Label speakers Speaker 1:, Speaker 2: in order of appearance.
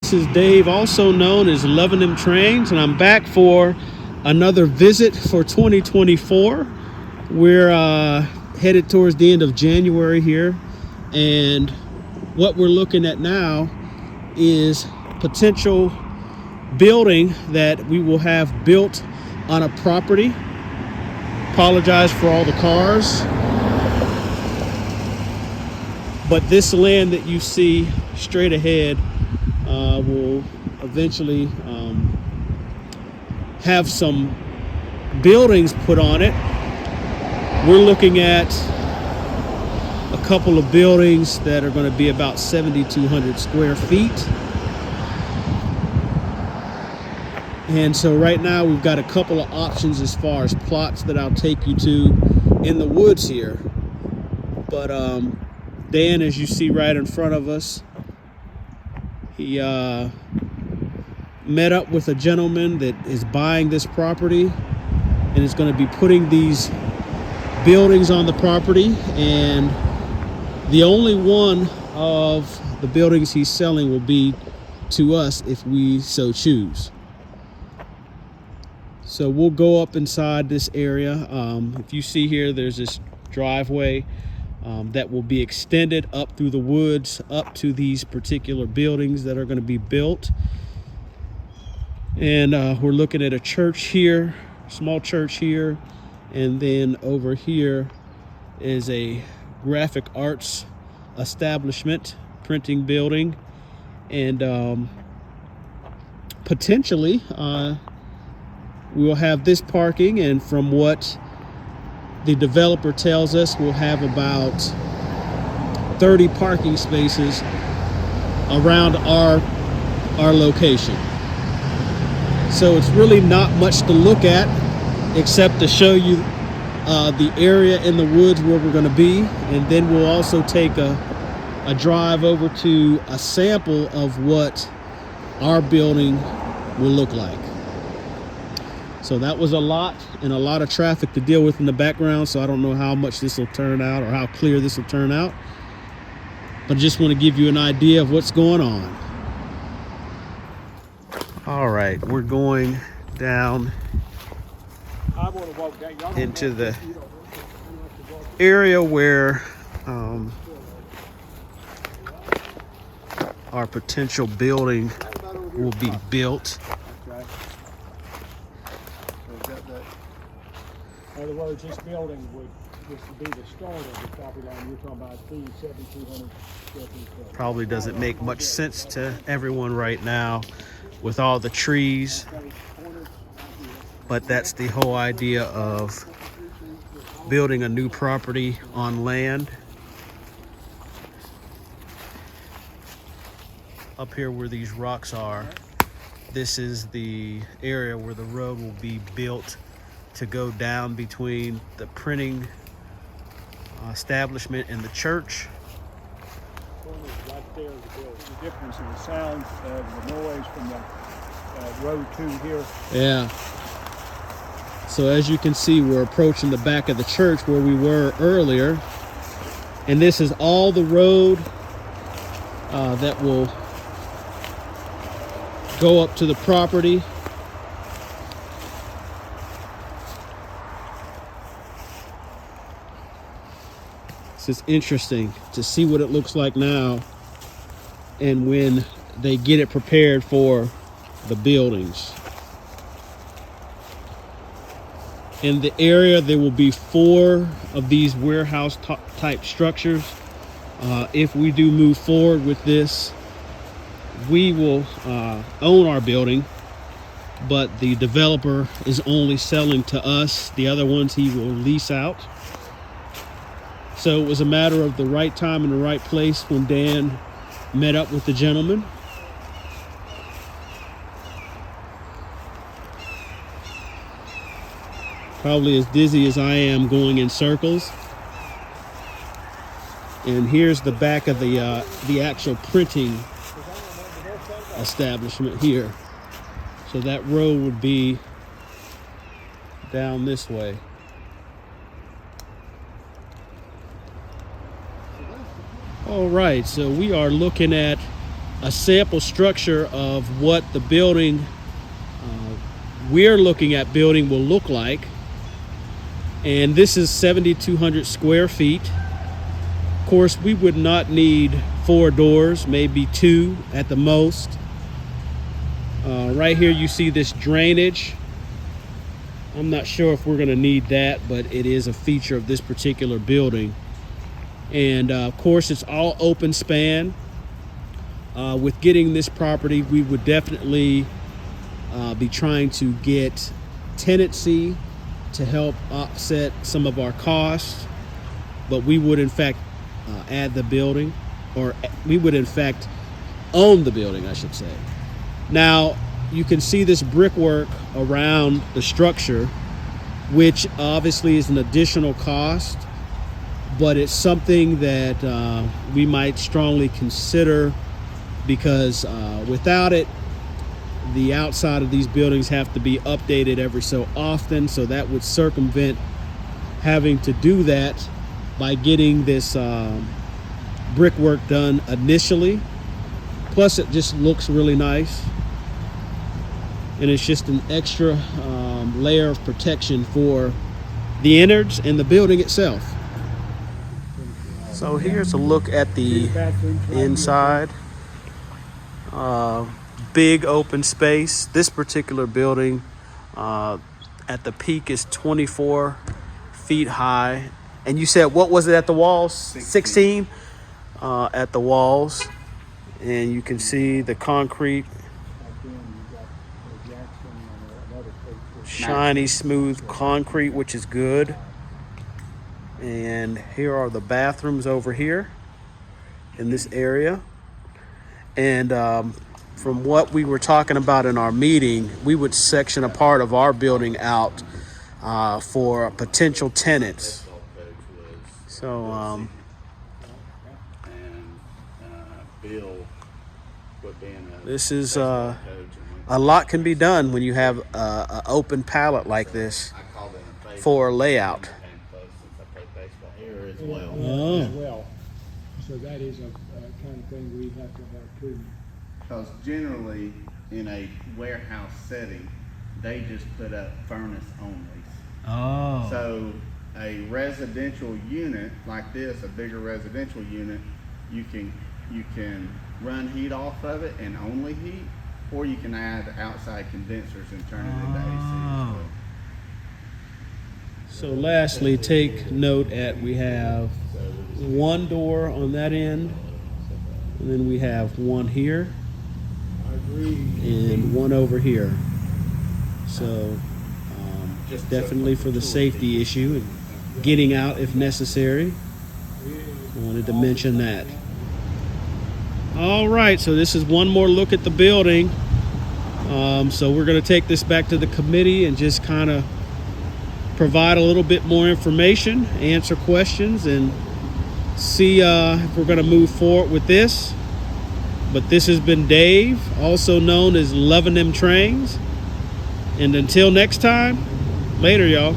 Speaker 1: This is Dave, also known as Luvindemtrains, and I'm back for another visit for 2024. We're headed towards the end of January here, and what we're looking at now is potential building that we will have built on a property. Apologize for all the cars, but this land that you see straight ahead will eventually have some buildings put on it. We're looking at a couple of buildings that are going to be about 7,200 square feet. And so right now we've got a couple of options as far as plots that I'll take you to in the woods here. But Dan, as you see right in front of us, he met up with a gentleman that is buying this property and is going to be putting these buildings on the property. And the only one of the buildings he's selling will be to us if we so choose. So we'll go up inside this area. If you see here, there's this driveway that will be extended up through the woods up to these particular buildings that are going to be built. And we're looking at a church here, small church here, and then over here is a graphic arts establishment, printing building, and potentially we will have this parking, and from what the developer tells us, we'll have about 30 parking spaces around our location. So it's really not much to look at except to show you the area in the woods where we're going to be, and then we'll also take a drive over to a sample of what our building will look like. So that was a lot and a lot of traffic to deal with in the background, so I don't know how much this will turn out or how clear this will turn out, but I just want to give you an idea of what's going on. All right, we're going down into the area where our potential building will be built.
Speaker 2: In other words, this building would be the start of the property line. You're talking about 7,200 square feet.
Speaker 1: Probably doesn't make much sense to everyone right now with all the trees, but that's the whole idea of building a new property on land. Up here where these rocks are, this is the area where the road will be built to go down between the printing establishment and the church.
Speaker 2: Right there, the difference in the sound of the noise from the road to here.
Speaker 1: Yeah. So as you can see, we're approaching the back of the church where we were earlier, and this is all the road that will go up to the property. It's interesting to see what it looks like now and when they get it prepared for the buildings. In the area, there will be 4 of these warehouse type structures. If we do move forward with this, we will own our building, but the developer is only selling to us. The other ones he will lease out. So it was a matter of the right time and the right place when Dan met up with the gentleman. Probably as dizzy as I am going in circles. And here's the back of the actual printing establishment here. So that road would be down this way. All right, so we are looking at a sample structure of what the building we're looking at building will look like. And this is 7,200 square feet. Of course, we would not need 4 doors, maybe 2 at the most. Right here you see this drainage. I'm not sure if we're going to need that, but it is a feature of this particular building. And of course, it's all open span. With getting this property, we would definitely be trying to get tenancy to help offset some of our costs, but we would in fact add the building, or we would in fact own the building, I should say. Now you can see this brickwork around the structure, which obviously is an additional cost, but it's something that we might strongly consider, because without it, the outside of these buildings have to be updated every so often, so that would circumvent having to do that by getting this brickwork done initially. Plus it just looks really nice, and it's just an extra layer of protection for the innards and the building itself. So here's a look at the inside. Big open space. This particular building at the peak is 24 feet high. And you said, what was it at the walls? 16 at the walls. And you can see the concrete, shiny, smooth concrete, which is good. And here are the bathrooms over here in this area. And from what we were talking about in our meeting, we would section a part of our building out for potential tenants. So this is a lot can be done when you have an open palette like this for layout.
Speaker 2: Well, so that is a kind of thing we have to have too.
Speaker 3: Because generally, in a warehouse setting, they just put up furnace only.
Speaker 1: Oh.
Speaker 3: So a residential unit like this, a bigger residential unit, you can run heat off of it and only heat, or you can add outside condensers and turn it into AC as well.
Speaker 1: So lastly, take note at we have 1 door on that end, and then we have 1 here and 1 over here. So definitely for the safety issue and getting out if necessary. I wanted to mention that. All right, so this is one more look at the building. So we're going to take this back to the committee and just kind of provide a little bit more information, answer questions, and see if we're going to move forward with this. But this has been Dave, also known as Luvindemtrains. And until next time, later, y'all.